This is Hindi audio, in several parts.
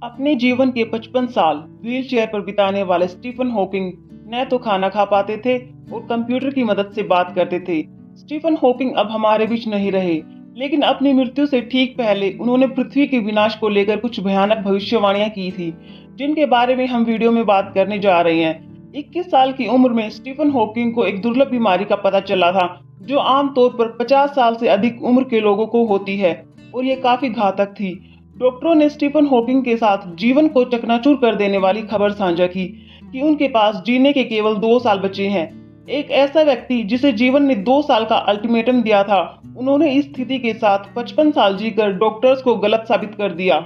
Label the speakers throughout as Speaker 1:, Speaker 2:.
Speaker 1: अपने जीवन के 55 साल व्हीलचेयर पर बिताने वाले स्टीफन हॉकिंग न तो खाना खा पाते थे और कंप्यूटर की मदद से बात करते थे। स्टीफन हॉकिंग अब हमारे बीच नहीं रहे, लेकिन अपनी मृत्यु से ठीक पहले उन्होंने पृथ्वी के विनाश को लेकर कुछ भयानक भविष्यवाणियां की थी, जिनके बारे में हम वीडियो में बात करने जा रहे हैं। 21 साल की उम्र में स्टीफन हॉकिंग को एक दुर्लभ बीमारी का पता चला था, जो आमतौर पर 50 साल से अधिक उम्र के लोगों को होती है, और ये काफी घातक थी। डॉक्टरों ने स्टीफन हॉकिंग के साथ जीवन को चकनाचूर कर देने वाली खबर साझा की कि उनके पास जीने के केवल 2 साल बचे हैं। एक ऐसा व्यक्ति जिसे जीवन ने 2 साल का अल्टीमेटम दिया था, उन्होंने इस स्थिति के साथ 55 साल जीकर डॉक्टर्स को गलत साबित कर दिया।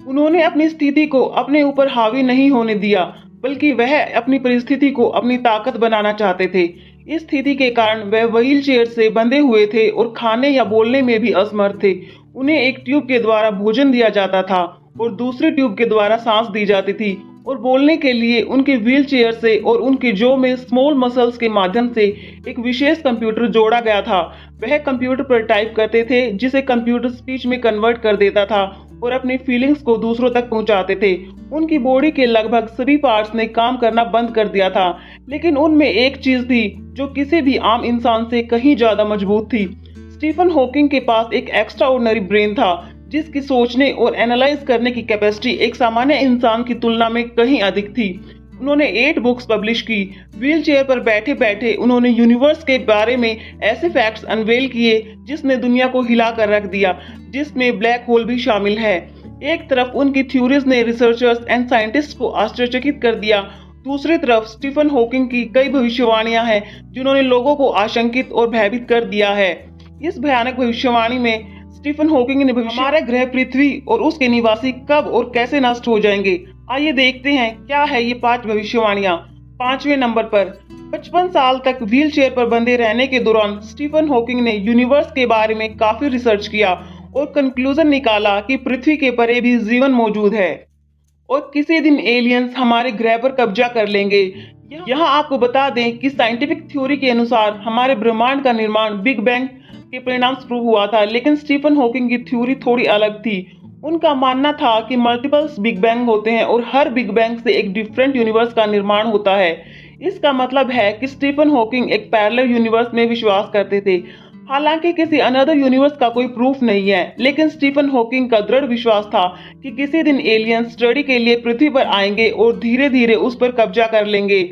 Speaker 1: उन्होंने अपनी स्थिति को अपने ऊपर हावी नहीं होने दिया, बल्कि वह अपनी परिस्थिति को अपनी ताकत बनाना चाहते थे। इस स्थिति के कारण वह व्हील चेयर से बंधे हुए थे और खाने या बोलने में भी असमर्थ थे। उन्हें एक ट्यूब के द्वारा भोजन दिया जाता था और दूसरे ट्यूब के द्वारा सांस दी जाती थी, और बोलने के लिए उनके व्हील चेयर से और उनके जो में स्मॉल मसल्स के माध्यम से एक विशेष कंप्यूटर जोड़ा गया था। वह कंप्यूटर पर टाइप करते थे, जिसे कंप्यूटर स्पीच में कन्वर्ट कर देता था और अपनी फीलिंग्स को दूसरों तक पहुंचाते थे। उनकी बॉडी के लगभग सभी पार्ट्स ने काम करना बंद कर दिया था, लेकिन उनमें एक चीज थी जो किसी भी आम इंसान से कहीं ज्यादा मजबूत थी। स्टीफन हॉकिंग के पास एक एक्स्ट्रा ऑर्डिनरी ब्रेन था, जिसकी सोचने और एनालाइज करने की कैपेसिटी एक सामान्य इंसान की तुलना में कहीं अधिक थी। उन्होंने 8 बुक्स पब्लिश की। व्हील चेयर पर बैठे बैठे उन्होंने यूनिवर्स के बारे में ऐसे फैक्ट्स अनवेल किए जिसने दुनिया को हिला कर रख दिया, जिसमें ब्लैक होल भी शामिल है। एक तरफ उनकी थ्योरीज ने रिसर्चर्स एंड साइंटिस्ट को आश्चर्यचकित कर दिया, दूसरी तरफ स्टीफन हॉकिंग की कई भविष्यवाणियां हैं जिन्होंने लोगों को आशंकित और भयभीत कर दिया है। इस भयानक भविष्यवाणी में स्टीफन हॉकिंग ने हमारे ग्रह पृथ्वी और उसके निवासी कब और कैसे नष्ट हो जाएंगे। आइए देखते हैं क्या है ये 5 भविष्यवाणियां। 5वें नंबर पर, 55 साल तक व्हील चेयर पर बंधे रहने के दौरान स्टीफन हॉकिंग ने यूनिवर्स के बारे में काफी रिसर्च किया और कंक्लूजन निकाला कि पृथ्वी के परे भी जीवन मौजूद है और किसी दिन एलियंस हमारे ग्रह पर कब्जा कर लेंगे। यहाँ आपको बता दें कि साइंटिफिक थ्योरी के अनुसार हमारे ब्रह्मांड का निर्माण बिग बैंग के परिणाम स्वरूप हुआ था, लेकिन स्टीफन हॉकिंग की थ्योरी थोड़ी अलग थी। उनका मानना था कि मल्टीपल्स बिग बैंग होते हैं और हर बिग बैंग से एक डिफरेंट यूनिवर्स का निर्माण होता है। इसका मतलब है कि स्टीफन हॉकिंग एक पैरेलल यूनिवर्स में विश्वास करते थे। हालांकि किसी अनदर यूनिवर्स का कोई प्रूफ नहीं है, लेकिन स्टीफन हॉकिंग का दृढ़ विश्वास था कि किसी दिन एलियंस स्टडी के लिए पृथ्वी पर आएंगे और धीरे धीरे उस पर कब्जा कर लेंगे।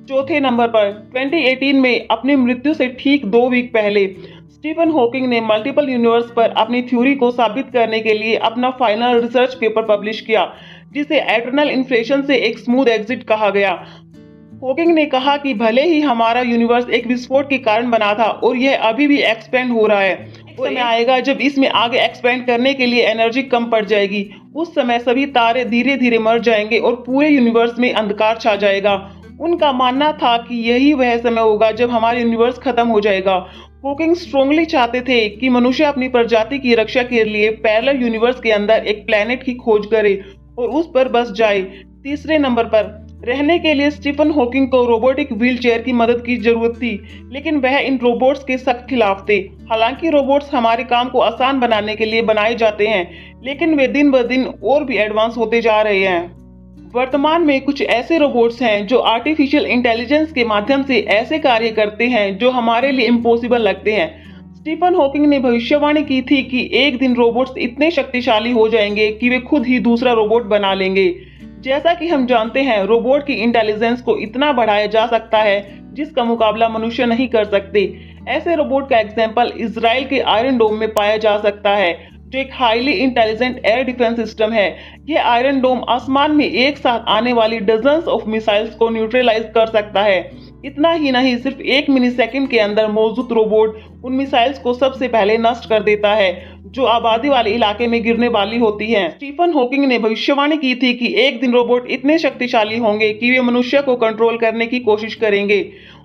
Speaker 1: चौथे नंबर पर, 2018 में अपनी मृत्यु से ठीक 2 वीक पहले स्टीफन हॉकिंग ने मल्टीपल यूनिवर्स पर अपनी थ्योरी को साबित करने के लिए अपना फाइनल रिसर्च पेपर पब्लिश किया, जिसे एटर्नल इन्फ्लेशन से एक स्मूथ एग्जिट कहा गया। हॉकिंग ने कहा कि भले ही हमारा यूनिवर्स एक विस्फोट के कारण बना था और यह अभी भी एक्सपेंड हो रहा है, एक समय आएगा जब इसमें आगे एक्सपेंड करने के लिए एनर्जी कम पड़ जाएगी। उस समय सभी तारे धीरे धीरे मर जाएंगे और पूरे यूनिवर्स में अंधकार छा जाएगा। उनका मानना था कि यही वह समय होगा जब हमारा यूनिवर्स खत्म हो जाएगा। हॉकिंग स्ट्रांगली चाहते थे कि मनुष्य अपनी प्रजाति की रक्षा के लिए पैरेलल यूनिवर्स के अंदर एक प्लेनेट की खोज करे और उस पर बस जाए। तीसरे नंबर पर, रहने के लिए स्टीफन हॉकिंग को रोबोटिक व्हील चेयर की मदद की जरूरत थी, लेकिन वह इन रोबोट्स के सख्त खिलाफ थे। हालांकि रोबोट्स हमारे काम को आसान बनाने के लिए बनाए जाते हैं, लेकिन वे दिन ब दिन और भी एडवांस होते जा रहे हैं। वर्तमान में कुछ ऐसे रोबोट्स हैं जो आर्टिफिशियल इंटेलिजेंस के माध्यम से ऐसे कार्य करते हैं जो हमारे लिए इम्पॉसिबल लगते हैं। स्टीफन हॉकिंग ने भविष्यवाणी की थी कि एक दिन रोबोट्स इतने शक्तिशाली हो जाएंगे कि वे खुद ही दूसरा रोबोट बना लेंगे। जैसा कि हम जानते हैं, रोबोट की इंटेलिजेंस को इतना बढ़ाया जा सकता है जिसका मुकाबला मनुष्य नहीं कर सकते। ऐसे रोबोट का एग्जाम्पल इजराइल के आयरन डोम में पाया जा सकता है, जो एक highly intelligent air defence system है। यह आयरन डोम आसमान में एक साथ आने वाली डजन्स ऑफ मिसाइल्स को न्यूट्रलाइज कर सकता है। इतना ही नहीं, सिर्फ 1 मिली सेकेंड के अंदर मौजूद रोबोट उन मिसाइल्स को सबसे पहले नष्ट कर देता है जो आबादी वाले इलाके में गिरने वाली होती हैं। स्टीफन हॉकिंग ने भविष्यवाणी की थी कि एक दिन रोबोट इतने शक्तिशाली होंगे कि वे मनुष्य को कंट्रोल करने की कोशिश करेंगे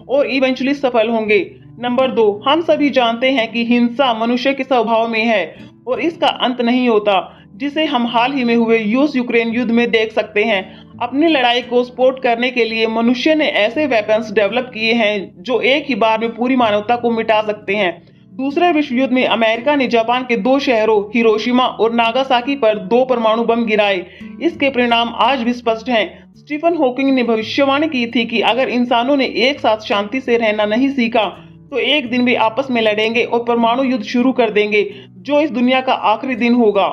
Speaker 1: और इवेंचुअली सफल होंगे। नंबर 2, हम सभी जानते हैं कि हिंसा मनुष्य के स्वभाव में है और इसका अंत नहीं होता, जिसे हम हाल ही में हुए रूस यूक्रेन युद्ध में देख सकते हैं। अपनी लड़ाई को सपोर्ट करने के लिए मनुष्य ने ऐसे वेपन्स डेवलप किए हैं जो एक ही बार में पूरी मानवता को मिटा सकते हैं। दूसरे विश्व युद्ध में अमेरिका ने जापान के 2 शहरों हिरोशिमा और नागासाकी पर 2 परमाणु बम गिराए। इसके परिणाम आज भी स्पष्ट हैं। स्टीफन हॉकिंग ने भविष्यवाणी की थी कि अगर इंसानों ने एक साथ शांति से रहना नहीं सीखा तो एक दिन वे आपस में लड़ेंगे और परमाणु युद्ध शुरू कर देंगे, जो इस दुनिया का आखिरी दिन होगा।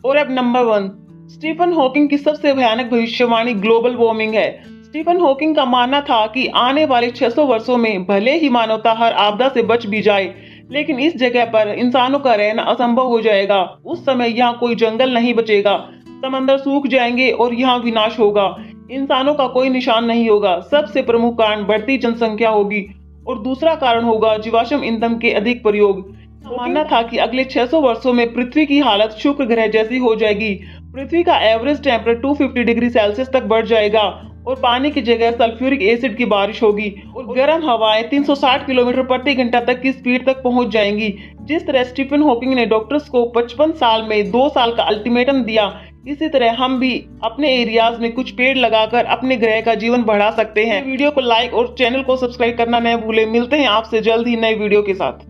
Speaker 1: और अब नंबर 1, स्टीफन हॉकिंग की सबसे भयानक भविष्यवाणी ग्लोबल वार्मिंग है। स्टीफन हॉकिंग का मानना था कि आने वाले 600 वर्षों में भले ही मानवता हर आपदा से बच भी जाए, लेकिन इस जगह पर इंसानों का रहना असंभव हो जाएगा। उस समय यहाँ कोई जंगल नहीं बचेगा, समंदर सूख जाएंगे और यहाँ विनाश होगा। इंसानों का कोई निशान नहीं होगा। सबसे प्रमुख कारण बढ़ती जनसंख्या होगी और दूसरा कारण होगा जीवाश्म ईंधन के अधिक प्रयोग। मानना था कि अगले 600 वर्षों में पृथ्वी की हालत शुक्र ग्रह जैसी हो जाएगी। पृथ्वी का एवरेज टेम्परेचर 250 डिग्री सेल्सियस तक बढ़ जाएगा और पानी की जगह सल्फ्यूरिक एसिड की बारिश होगी और गर्म हवाएं 360 किलोमीटर प्रति घंटा तक की स्पीड तक पहुंच जाएंगी। जिस तरह स्टीफन हॉकिंग ने डॉक्टर्स को 55 साल में 2 साल का अल्टीमेटम दिया, इसी तरह हम भी अपने एरियाज में कुछ पेड़ लगाकर अपने ग्रह का जीवन बढ़ा सकते हैं। वीडियो को लाइक और चैनल को सब्सक्राइब करना न भूलें। मिलते हैं आपसे जल्द ही नए वीडियो के साथ।